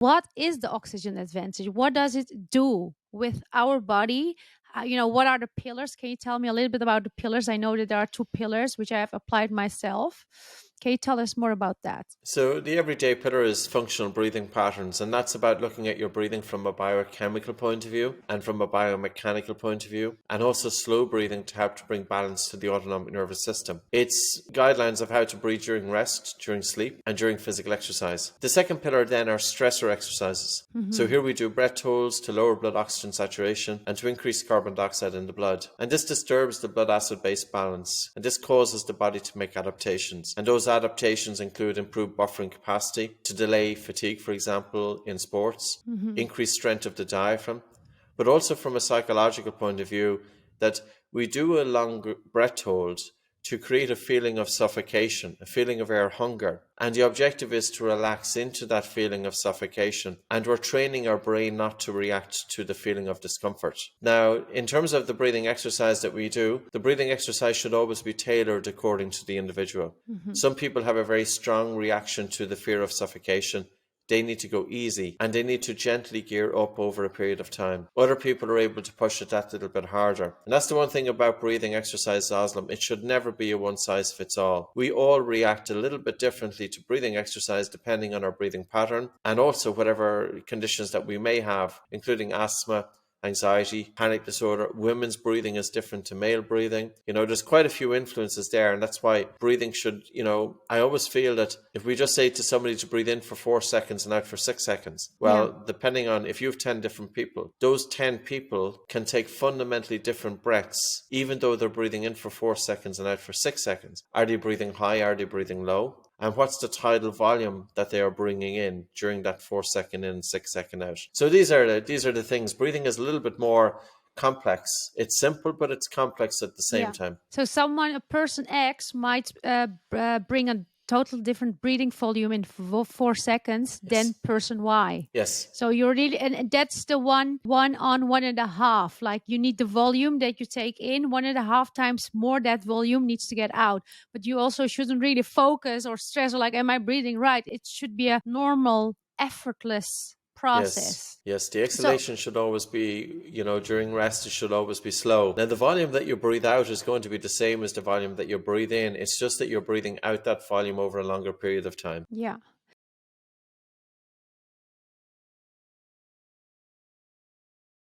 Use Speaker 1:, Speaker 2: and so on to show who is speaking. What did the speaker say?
Speaker 1: what is the oxygen advantage? What does it do with our body? What are the pillars? Can you tell me a little bit about the pillars? I know that there are 2 pillars which I have applied myself. Can you tell us more about that?
Speaker 2: So the everyday pillar is functional breathing patterns, and that's about looking at your breathing from a biochemical point of view and from a biomechanical point of view, and also slow breathing to help to bring balance to the autonomic nervous system. It's guidelines of how to breathe during rest, during sleep, and during physical exercise. The second pillar then are stressor exercises. So here we do breath holds to lower blood oxygen saturation and to increase carbon dioxide in the blood. And this disturbs the blood acid-base balance, and this causes the body to make adaptations. And those adaptations include improved buffering capacity to delay fatigue, for example, in sports, increased strength of the diaphragm, but also from a psychological point of view that we do a long breath hold to create a feeling of suffocation, a feeling of air hunger. And the objective is to relax into that feeling of suffocation. And we're training our brain not to react to the feeling of discomfort. Now, in terms of the breathing exercise that we do, the breathing exercise should always be tailored according to the individual. Some people have a very strong reaction to the fear of suffocation. They need to go easy and they need to gently gear up over a period of time. Other people are able to push it that little bit harder. And that's the one thing about breathing exercise, Özlem. It should never be a one-size-fits-all. We all react a little bit differently to breathing exercise depending on our breathing pattern and also whatever conditions that we may have, including asthma, anxiety, panic disorder. Women's breathing is different to male breathing. There's quite a few influences there, and that's why breathing should, I always feel that if we just say to somebody to breathe in for 4 seconds and out for 6 seconds, well, depending on if you have 10 different people, those 10 people can take fundamentally different breaths, even though they're breathing in for 4 seconds and out for 6 seconds. Are they breathing high? Are they breathing low? And what's the tidal volume that they are bringing in during that 4 second in, 6 second out? So these are the things. Breathing is a little bit more complex. It's simple, but it's complex at the same time.
Speaker 1: So a person X might bring a total different breathing volume in 4 seconds than person Y.
Speaker 2: Yes.
Speaker 1: So you're really, and that's the one on 1.5. Like you need the volume that you take in 1.5 times more. That volume needs to get out. But you also shouldn't really focus or stress or like, am I breathing right? It should be a normal, effortless process.
Speaker 2: Yes, the exhalation should always be, during rest, it should always be slow. Now, the volume that you breathe out is going to be the same as the volume that you breathe in. It's just that you're breathing out that volume over a longer period of time.
Speaker 1: Yeah.